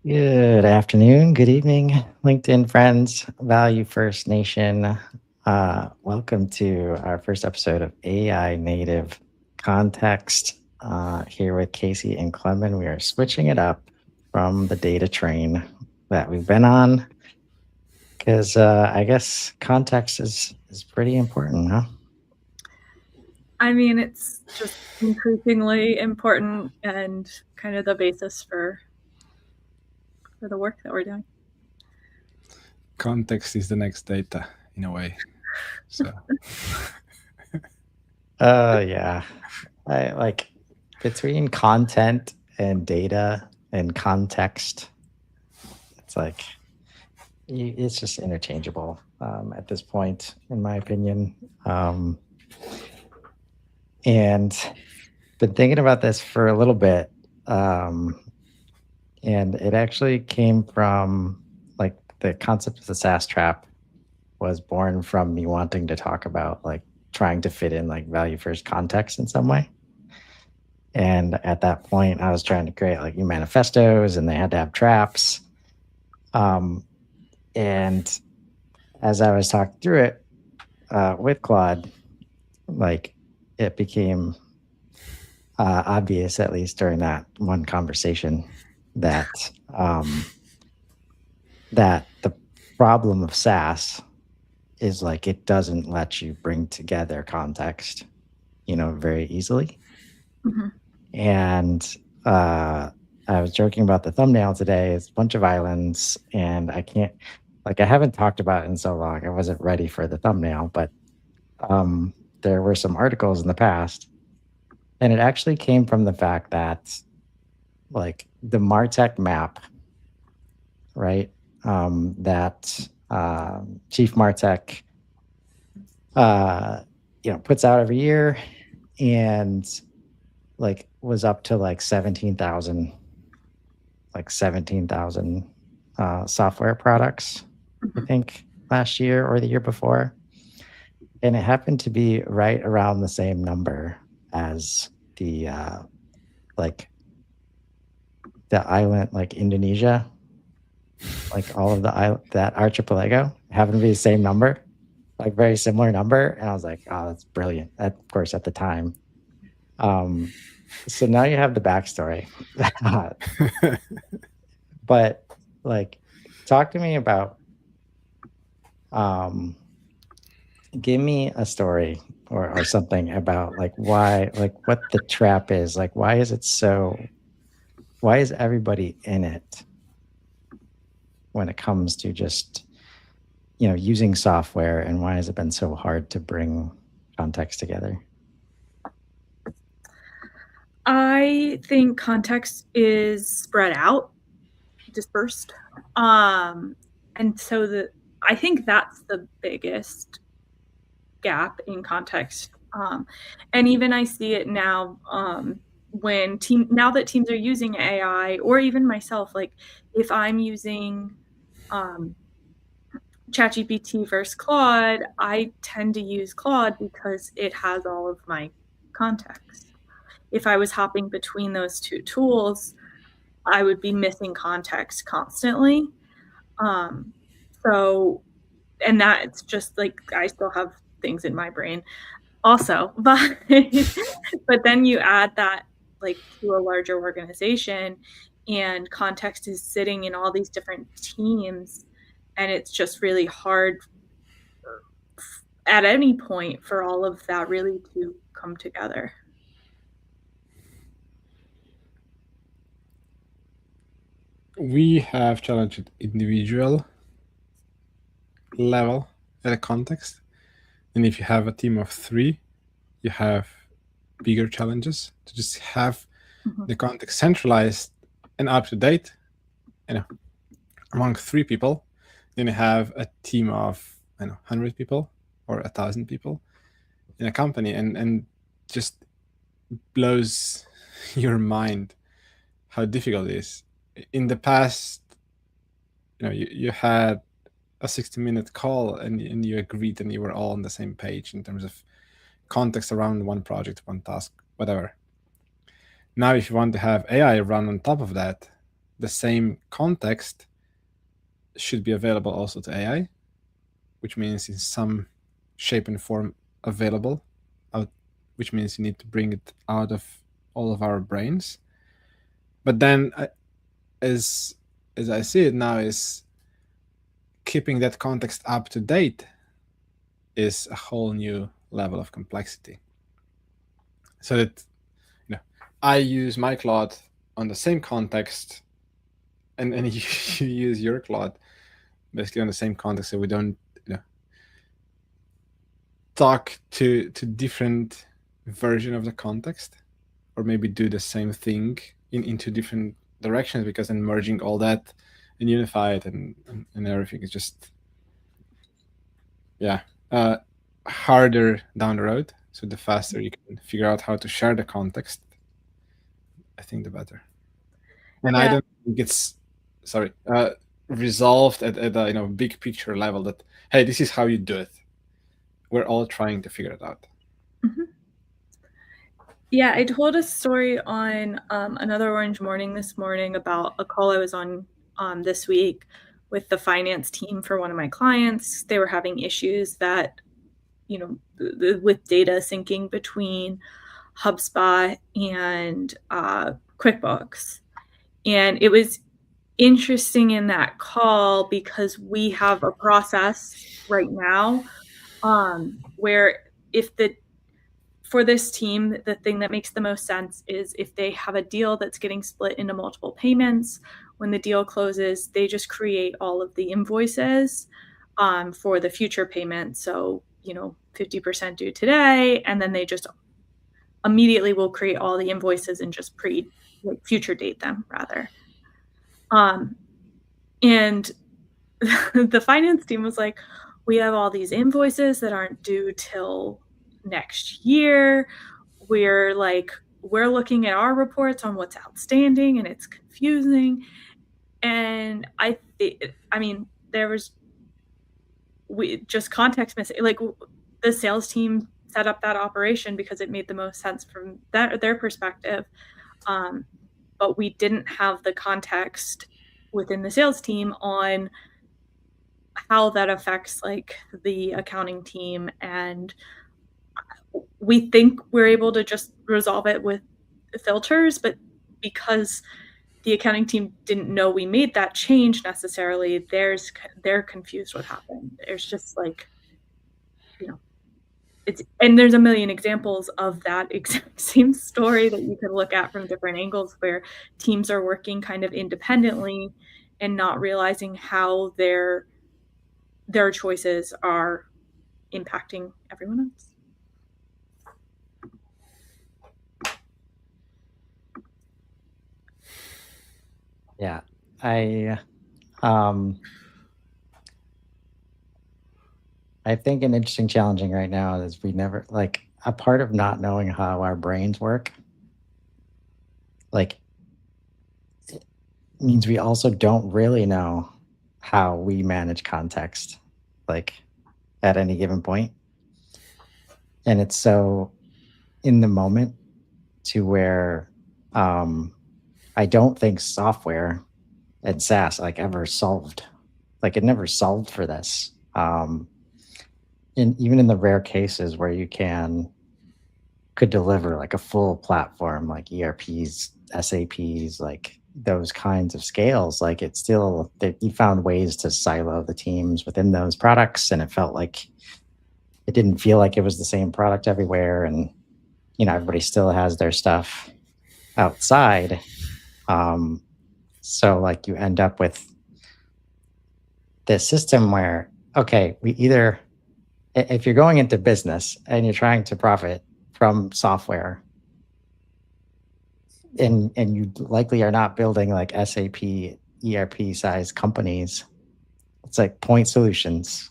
Good afternoon, good evening, LinkedIn friends, Value First Nation. Welcome to our first episode of AI Native Context. Here with Casey and Klemen, we are switching it up from the data train that we've been on because I guess context is pretty important, huh? I mean, it's just increasingly important and kind of the basis for the work that we're doing. Context is the next data in a way. So Yeah. I like between content and data and context, it's like it's just interchangeable at this point, in my opinion. And been thinking about this for a little bit. And it actually came from like the concept of the SaaS trap was born from me wanting to talk about like trying to fit in like value first context in some way. And at that point, I was trying to create like new manifestos and they had to have traps. And as I was talking through it with Claude, like it became obvious, at least during that one conversation, that that the problem of SaaS is like it doesn't let you bring together context, very easily. Mm-hmm. And I was joking about the thumbnail today. It's a bunch of islands, and I haven't talked about it in so long. I wasn't ready for the thumbnail, but there were some articles in the past, and it actually came from the fact that, like, the Martech map, right? That Chief Martech, puts out every year, and like was up to like 17,000 software products, I think last year or the year before. And it happened to be right around the same number as the island, like Indonesia, like all of that archipelago happened to be the same number, like very similar number. And I was like, oh, that's brilliant. Of course, at the time. So now you have the backstory. But like, talk to me about, give me a story or something about like why, like what the trap is, like why is everybody in it when it comes to just, using software, and why has it been so hard to bring context together? I think context is spread out, dispersed. And so I think that's the biggest gap in context. And even I see it now now that teams are using AI, or even myself, like if I'm using ChatGPT versus Claude, I tend to use Claude because it has all of my context. If I was hopping between those two tools, I would be missing context constantly. So, and that's just like, I still have things in my brain also, but then you add that like to a larger organization, and context is sitting in all these different teams, and it's just really hard at any point for all of that really to come together. we have challenged individual level at a context. And if you have a team of 3, you have bigger challenges to just have the context centralized and up to date, among 3 people. Then you have a team of 100 people or 1,000 people in a company, and just blows your mind how difficult it is. In the past, you had a 60-minute call and you agreed and you were all on the same page in terms of context around one project, one task, whatever. Now, if you want to have AI run on top of that, the same context should be available also to AI, which means in some shape and form available, which means you need to bring it out of all of our brains. But then, as I see it now, is keeping that context up to date is a whole new level of complexity. So that I use my Claude on the same context, and you use your Claude basically on the same context, so we don't talk to different version of the context, or maybe do the same thing into different directions, because then merging all that and unify it and everything is just harder down the road. So the faster you can figure out how to share the context, I think the better. And I don't think it's resolved at a big picture level that, hey, this is how you do it. We're all trying to figure it out. Mm-hmm. Yeah, I told a story on Another Orange Morning this morning about a call I was on this week with the finance team for one of my clients. They were having issues that, with data syncing between HubSpot and QuickBooks. And it was interesting in that call because we have a process right now where for this team, the thing that makes the most sense is if they have a deal that's getting split into multiple payments, when the deal closes, they just create all of the invoices for the future payment. So, 50% due today, and then they just immediately will create all the invoices and just future date them rather. And the finance team was like, we have all these invoices that aren't due till next year. We're looking at our reports on what's outstanding, and it's confusing. And there was just context missing. Like, the sales team set up that operation because it made the most sense from their perspective. But we didn't have the context within the sales team on how that affects the accounting team. And we think we're able to just resolve it with filters, but because the accounting team didn't know we made that change necessarily, they're confused what happened. There's just and there's a million examples of that exact same story that you can look at from different angles, where teams are working kind of independently and not realizing how their choices are impacting everyone else. Yeah, I think an interesting challenging right now is we never a part of not knowing how our brains work. It means we also don't really know how we manage context, at any given point. And it's so in the moment to where I don't think software and SaaS ever solved. It never solved for this. Even in the rare cases where you could deliver a full platform, like ERPs, SAPs, those kinds of scales, it's still that you found ways to silo the teams within those products, and it felt like it didn't feel like it was the same product everywhere, and everybody still has their stuff outside. So you end up with this system where, okay, if you're going into business and you're trying to profit from software, and you likely are not building SAP, ERP size companies, it's point solutions,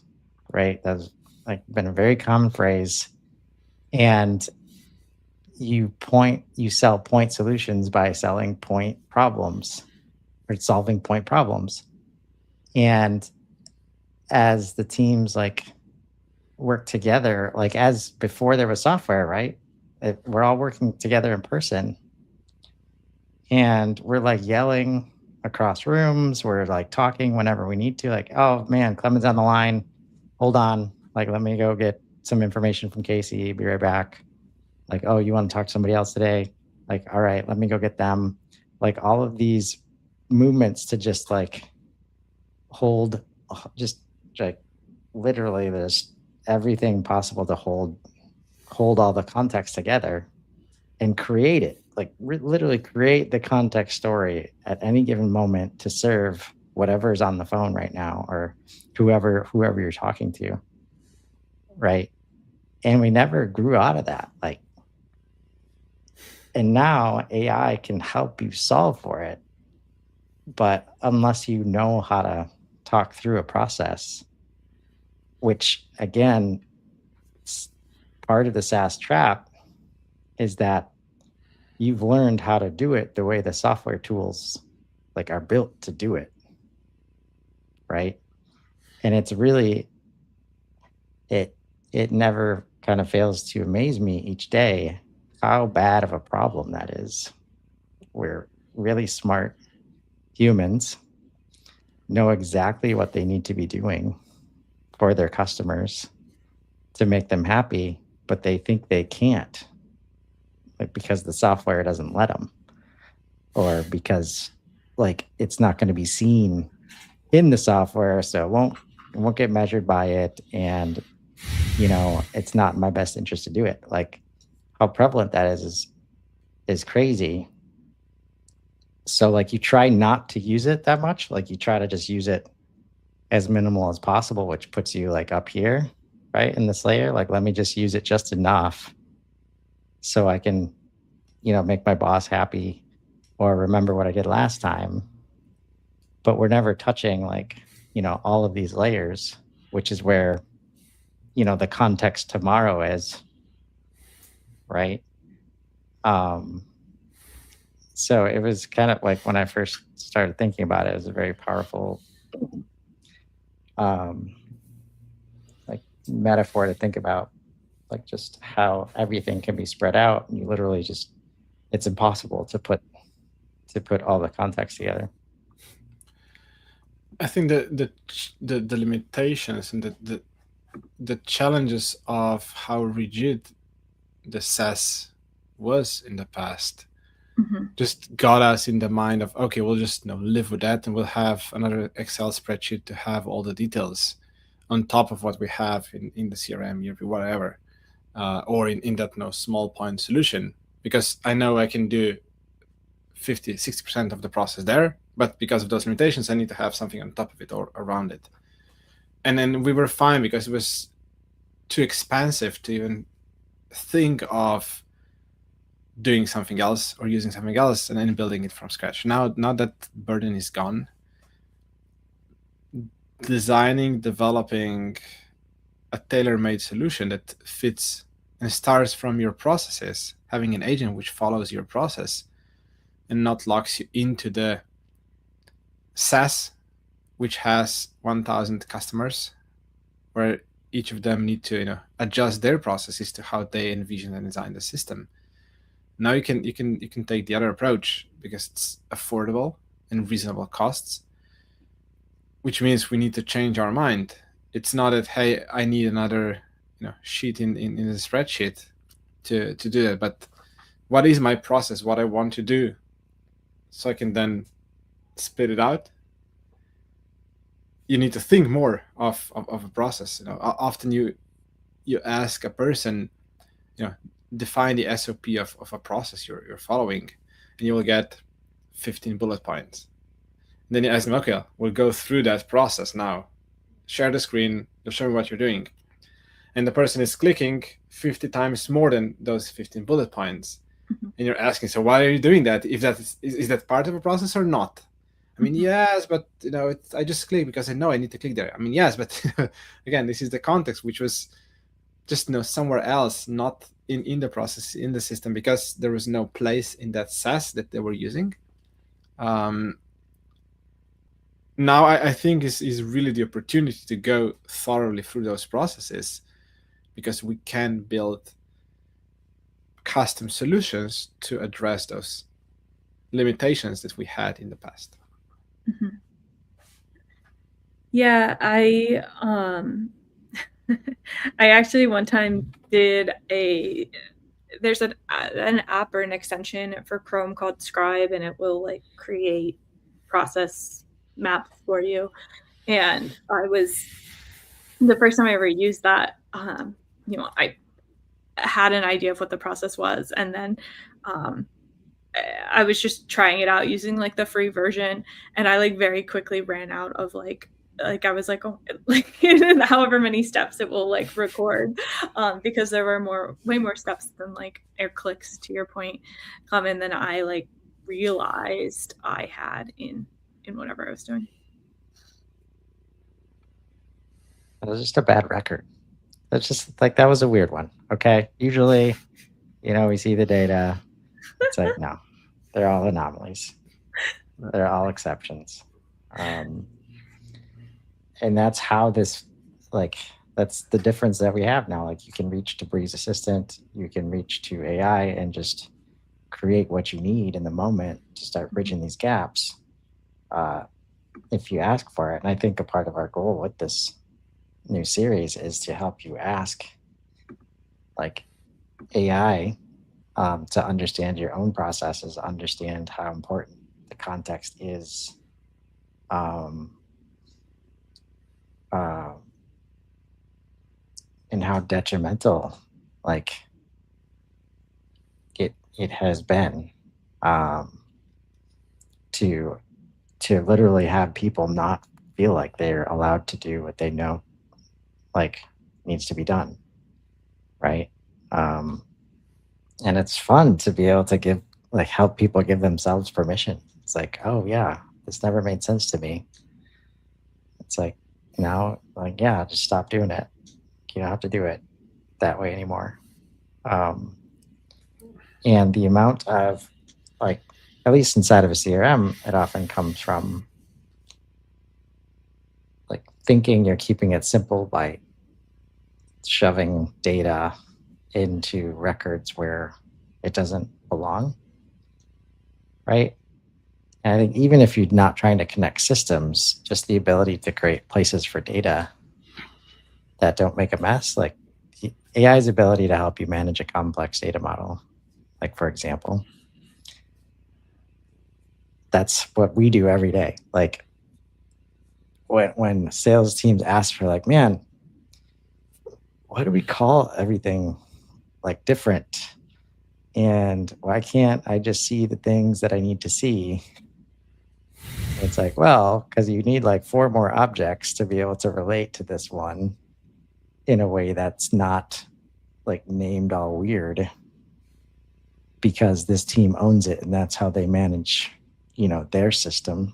right? That's been a very common phrase. And you sell point solutions by selling point problems or solving point problems. And as the teams work together, as before there was software, right? We're all working together in person, and we're yelling across rooms. We're like talking whenever we need to, like, oh man, Clemen's on the line. Hold on. Like, let me go get some information from Casey. Be right back. Like, oh, you want to talk to somebody else today? Like, all right, let me go get them. Like all of these movements to just like hold, just like literally there's everything possible to hold all the context together and create it, like literally create the context story at any given moment to serve whatever's on the phone right now, or whoever you're talking to, right? And we never grew out of that. Like, and now AI can help you solve for it, but unless you know how to talk through a process, which again, part of the SaaS trap is that you've learned how to do it the way the software tools like are built to do it, right? And it's really it never kind of fails to amaze me each day how bad of a problem that is. Where really smart humans know exactly what they need to be doing for their customers to make them happy, but they think they can't, like because the software doesn't let them, or because like it's not going to be seen in the software, so it won't get measured by it, and it's not in my best interest to do it. Like how prevalent that is crazy. So like you try not to use it that much, like you try to just use it as minimal as possible, which puts you like up here, right, in this layer. Like let me just use it just enough so I can make my boss happy or remember what I did last time. But we're never touching like all of these layers, which is where the context tomorrow is, right? So it was kind of like when I first started thinking about it, it was a very powerful like metaphor to think about, like just how everything can be spread out, and you literally just, it's impossible to put all the context together. I think the limitations and the challenges of how rigid the SaaS was in the past just got us in the mind of, okay, we'll just live with that, and we'll have another Excel spreadsheet to have all the details on top of what we have in the CRM, ERP, whatever, or in that small point solution, because I know I can do 50-60% of the process there, but because of those limitations, I need to have something on top of it or around it. And then we were fine because it was too expensive to even think of doing something else or using something else and then building it from scratch. Now that burden is gone, developing a tailor-made solution that fits and starts from your processes, having an agent which follows your process and not locks you into the SaaS, which has 1,000 customers, where each of them need to adjust their processes to how they envision and design the system. Now you can take the other approach because it's affordable and reasonable costs, which means we need to change our mind. It's not that, hey, I need another sheet in the spreadsheet to do that, but what is my process, what I want to do, so I can then spit it out. You need to think more of a process. Often you ask a person, define the SOP of a process you're following, and you will get 15 bullet points. And then you ask them, okay, we'll go through that process now. Share the screen, you'll show me what you're doing. And the person is clicking 50 times more than those 15 bullet points. And you're asking, so why are you doing that? If that is that part of a process or not? I mean, yes, but I just click because I know I need to click there. I mean, yes, but again, this is the context, which was just somewhere else, not in the process, in the system, because there was no place in that SaaS that they were using. Now I think is really the opportunity to go thoroughly through those processes, because we can build custom solutions to address those limitations that we had in the past. Yeah, I actually one time did there's an app or an extension for Chrome called Scribe, and it will like create process maps for you. And the first time I ever used that, I had an idea of what the process was, and then I was just trying it out using like the free version, and I like very quickly ran out of like I was like, oh, like however many steps it will like record, because there were way more steps than like air clicks, to your point, and then I like realized I had in whatever I was doing. It was just a bad record. That's just like, that was a weird one. Okay. Usually, we see the data. It's like, no, they're all anomalies. They're all exceptions. And that's how this, like, that's the difference that we have now. Like, you can reach to Breeze Assistant, you can reach to AI and just create what you need in the moment to start bridging these gaps, if you ask for it. And I think a part of our goal with this new series is to help you ask like AI, to understand your own processes, understand how important the context is, and how detrimental like it has been, to literally have people not feel like they're allowed to do what they know like needs to be done, right? And it's fun to be able to help people give themselves permission. It's like, oh yeah, this never made sense to me. It's like, now, like, yeah, just stop doing it. You don't have to do it that way anymore. And the amount of, like, at least inside of a CRM, it often comes from like thinking you're keeping it simple by shoving data into records where it doesn't belong, right? And I think even if you're not trying to connect systems, just the ability to create places for data that don't make a mess, like AI's ability to help you manage a complex data model, like, for example, that's what we do every day. Like, when sales teams ask for, like, man, why do we call everything like different? And why can't I just see the things that I need to see? It's like, well, because you need like 4 more objects to be able to relate to this one in a way that's not like named all weird, because this team owns it and that's how they manage, their system,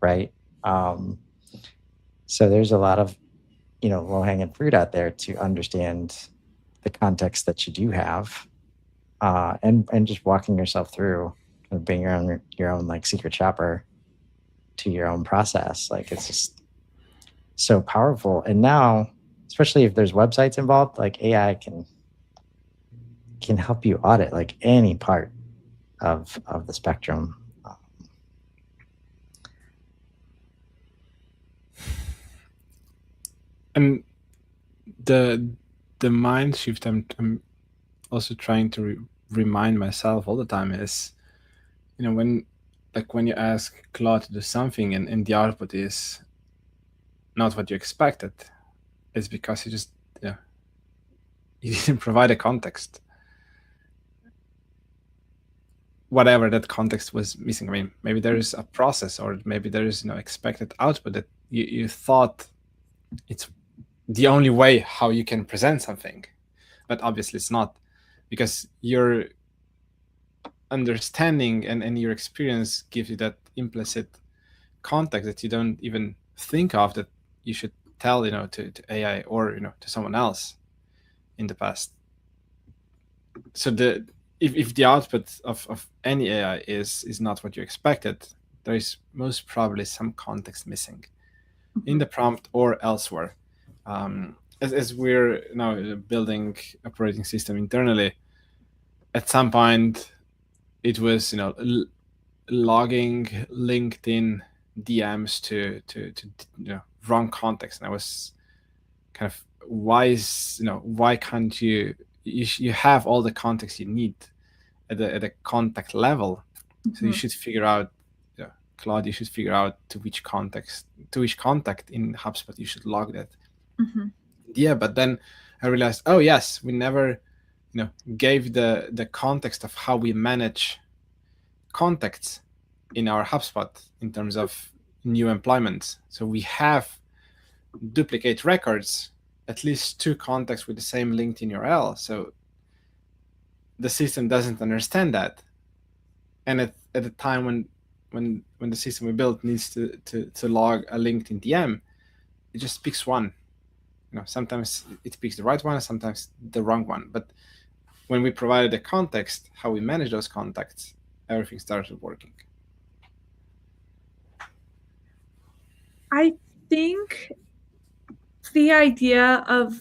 right? So there's a lot of, low-hanging fruit out there to understand the context that you do have, and just walking yourself through, being your own like secret shopper to your own process. Like, it's just so powerful. And now, especially if there's websites involved, like, AI can help you audit like any part of the spectrum. And the mind shift I'm also trying to remind myself all the time is, when you ask Claude to do something and the output is not what you expected, it's because you just you didn't provide a context, whatever that context was missing. I mean, maybe there is a process, or maybe there is expected output that you thought it's the only way how you can present something, but obviously it's not, because your understanding and your experience gives you that implicit context that you don't even think of, that you should tell to AI or to someone else in the past. So if the output of any AI is not what you expected, there is most probably some context missing in the prompt or elsewhere. As we're now building operating system internally, at some point it was logging LinkedIn DMs to wrong context, and I was kind of, why can't you have all the context you need at the contact level? So you should figure out, Claude, you should figure out to which contact in HubSpot you should log that. Yeah, but then I realized, oh yes, we never gave the context of how we manage contacts in our HubSpot in terms of new employments. So we have duplicate records, at least 2 contacts with the same LinkedIn URL. So the system doesn't understand that. And at the time when the system we built needs to log a LinkedIn DM, it just picks one. Sometimes it picks the right one, sometimes the wrong one. But when we provided the context, how we manage those contacts, everything started working. I think the idea of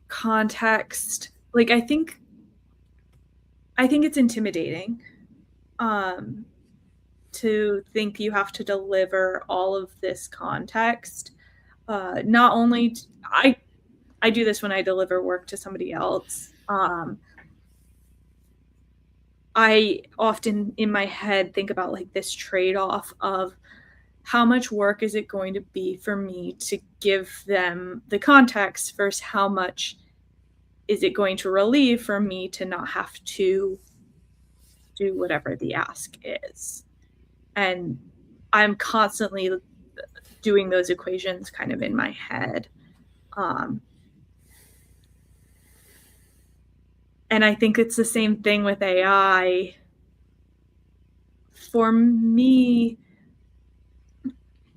context, like I think it's intimidating to think you have to deliver all of this context. Not only I do this when I deliver work to somebody else. I often in my head think about like this trade-off of how much work is it going to be for me to give them the context versus how much is it going to relieve for me to not have to do whatever the ask is. And I'm constantly doing those equations kind of in my head. And I think it's the same thing with AI. For me,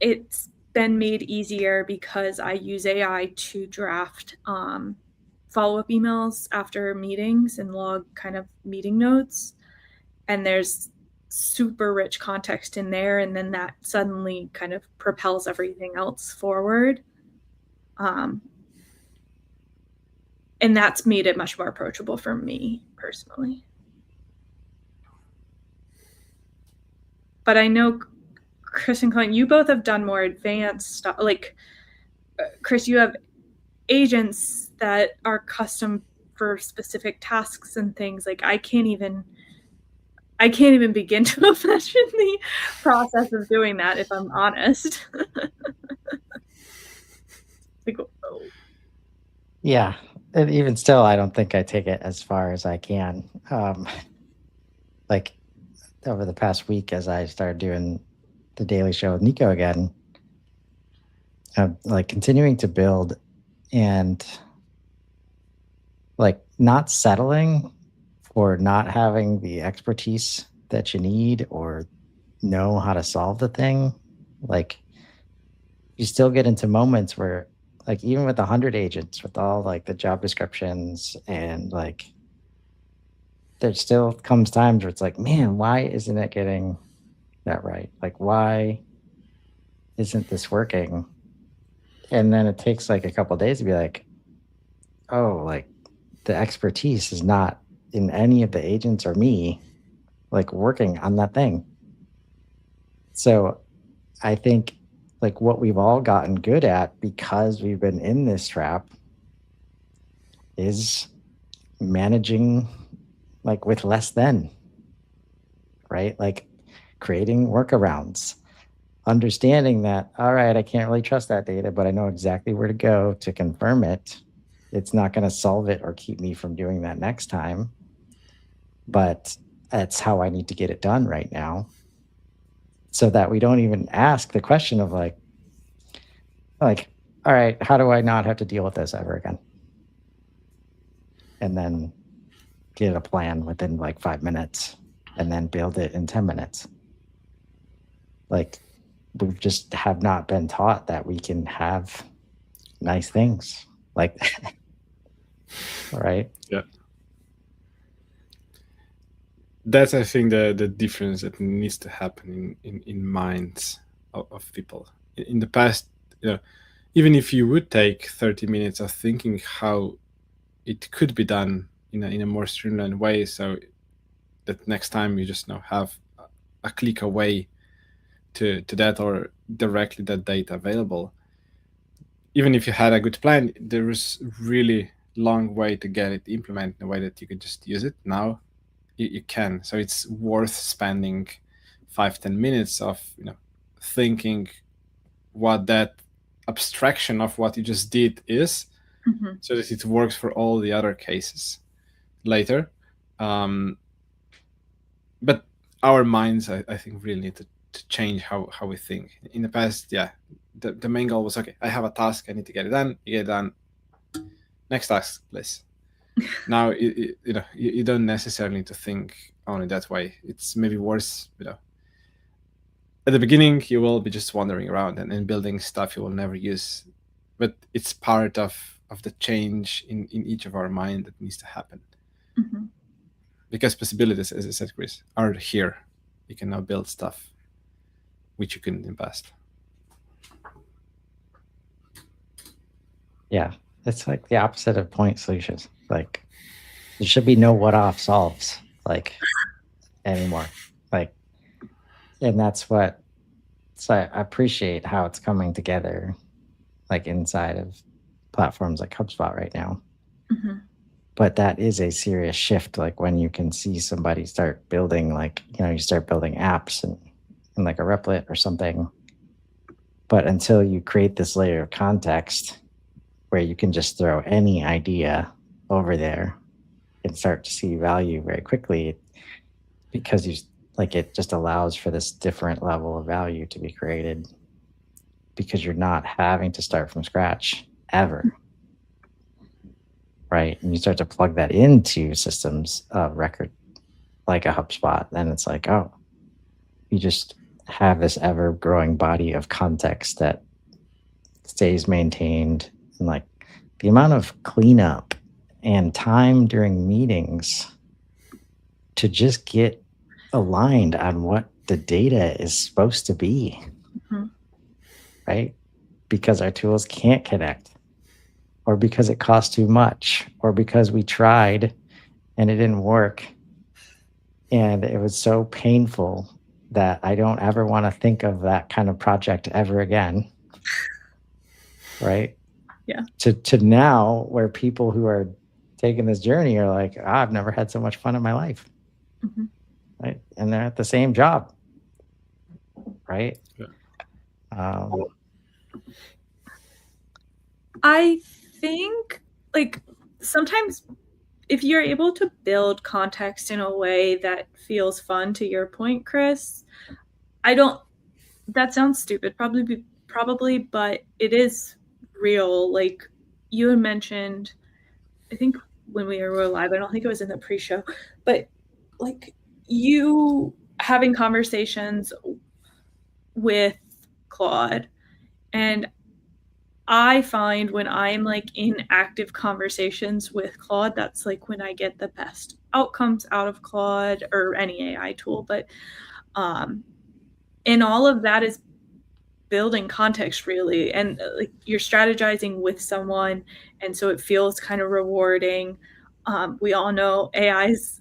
it's been made easier because I use AI to draft follow-up emails after meetings and log kind of meeting notes. And there's super rich context in there. And then that suddenly kind of propels everything else forward. And that's made it much more approachable for me personally. But I know Chris and Klemen, you both have done more advanced stuff. Like Chris, you have agents that are custom for specific tasks and things. Like I can't even begin to imagine the process of doing that, if I'm honest. Like, oh. Yeah. And even still, I don't think I take it as far as I can. Like over the past week, as I started doing the Daily Show with Nico again, like continuing to build and like not settling for not having the expertise that you need or know how to solve the thing. Like you still get into moments where like even with 100 agents, with all like the job descriptions and like there still comes times where it's like, man, why isn't it getting that right? Like, why isn't this working? And then it takes like a couple of days to be like, oh, like the expertise is not in any of the agents or me like working on that thing. So I think like what we've all gotten good at because we've been in this trap is managing like with less than, right? Like creating workarounds, understanding that, all right, I can't really trust that data, but I know exactly where to go to confirm it. It's not going to solve it or keep me from doing that next time, but that's how I need to get it done right now. So that we don't even ask the question of like, all right, how do I not have to deal with this ever again? And then get a plan within like 5 minutes and then build it in 10 minutes. Like we just have not been taught that we can have nice things like that. Right? Yeah. That's, I think, the difference that needs to happen in minds of people. In the past, even if you would take 30 minutes of thinking how it could be done in a more streamlined way, so that next time you just have a click away to that, or directly that data available. Even if you had a good plan, there was really long way to get it implemented in a way that you could just use it. Now you can. So it's worth spending 5-10 minutes of thinking what that abstraction of what you just did is, so that it works for all the other cases later. But our minds, I think, really need to change how we think. In the past, the main goal was, okay, I have a task, I need to get it done. You get it done. Next task, please. Now you don't necessarily need to think only that way. It's maybe worse, at the beginning you will be just wandering around and building stuff you will never use, but it's part of the change in each of our mind that needs to happen. Because possibilities, as I said, Chris, are here. You can now build stuff which you couldn't in the past. Yeah, it's like the opposite of point solutions. Like, there should be no what-off solves anymore. And that's what. So I appreciate how it's coming together, inside of platforms like HubSpot right now. But that is a serious shift. When you can see somebody start building, you start building apps and a Replit or something. But until you create this layer of context where you can just throw any idea over there and start to see value very quickly, because it just allows for this different level of value to be created, because you're not having to start from scratch ever. Right? And you start to plug that into systems of record like a HubSpot, then it's oh, you just have this ever growing body of context that stays maintained. And the amount of cleanup and time during meetings to just get aligned on what the data is supposed to be, right? Because our tools can't connect, or because it costs too much, or because we tried and it didn't work. And it was so painful that I don't ever want to think of that kind of project ever again. Right? Yeah. To now, where people who are taking this journey are I've never had so much fun in my life. Right? And they're at the same job. Right? Yeah. I think sometimes if you're able to build context in a way that feels fun, to your point, Chris, that sounds stupid probably, but it is real. You had mentioned, I think when we were live, I don't think it was in the pre-show, but you having conversations with Claude, and I find when I'm in active conversations with Claude, that's when I get the best outcomes out of Claude or any AI tool. But and all of that is building context, really, and you're strategizing with someone, and so it feels kind of rewarding. We all know AI's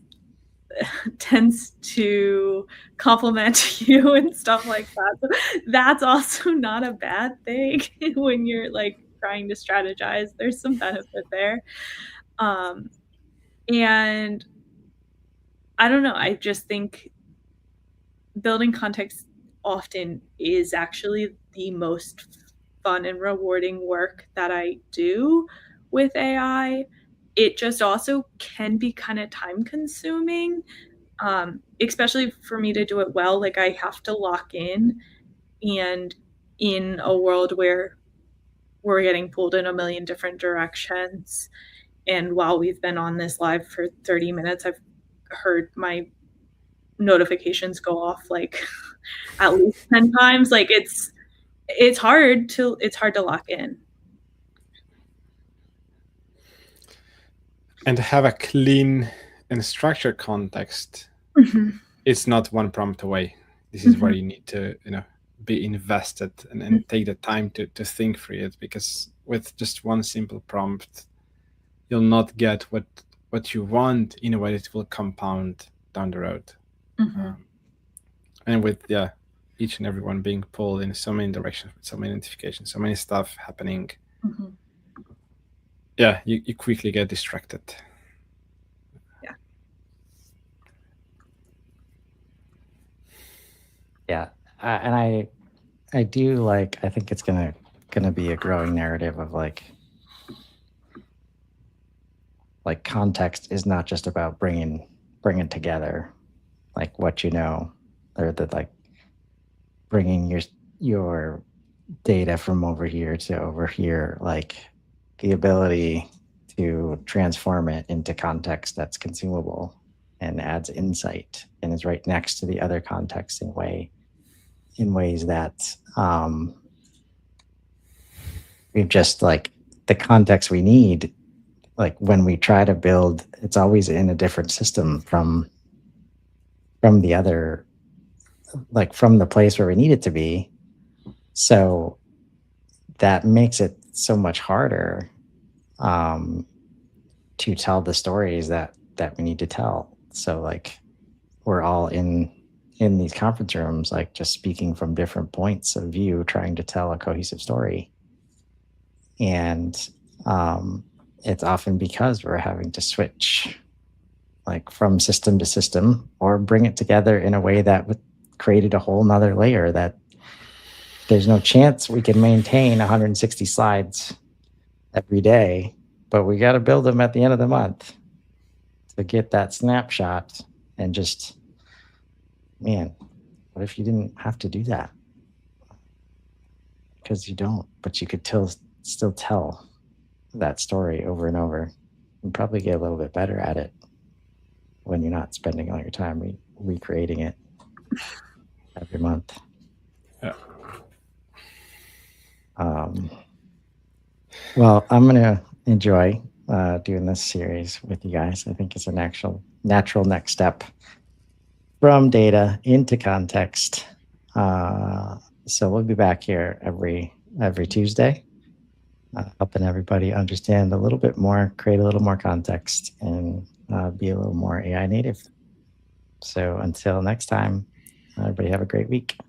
tends to compliment you and stuff like that. So that's also not a bad thing when you're trying to strategize. There's some benefit there. And I don't know, I just think building context often is actually the most fun and rewarding work that I do with AI. It just also can be kind of time consuming. Especially for me to do it well, I have to lock in, and in a world where we're getting pulled in a million different directions, and while we've been on this live for 30 minutes, I've heard my notifications go off at least 10 times. It's hard to lock in. And to have a clean and structured context, it's not one prompt away. This is where you need to be invested and take the time to think through it, because with just one simple prompt you'll not get what you want in a way that will compound down the road. And with each and every one being pulled in so many directions, with so many notifications, so many stuff happening, you quickly get distracted. Yeah, and I do like. I think it's gonna be a growing narrative of like context is not just about bringing together like what you know, or the like bringing your data from over here to over here, like the ability to transform it into context that's consumable and adds insight and is right next to the other context in ways that we've just like the context we need. Like when we try to build, it's always in a different system from the other, like from the place where we need it to be. So that makes it so much harder to tell the stories that we need to tell. So like we're all in these conference rooms, like just speaking from different points of view, trying to tell a cohesive story. And it's often because we're having to switch like from system to system or bring it together in a way that created a whole nother layer that there's no chance we can maintain 160 slides every day, but we got to build them at the end of the month to get that snapshot. And just, man, what if you didn't have to do that? Because you don't, but you could still tell that story over and over and probably get a little bit better at it when you're not spending all your time recreating it every month. Yeah. Well, I'm going to enjoy doing this series with you guys. I think it's a natural next step from data into context. So we'll be back here every Tuesday, helping everybody understand a little bit more, create a little more context, and be a little more AI native. So until next time, everybody have a great week.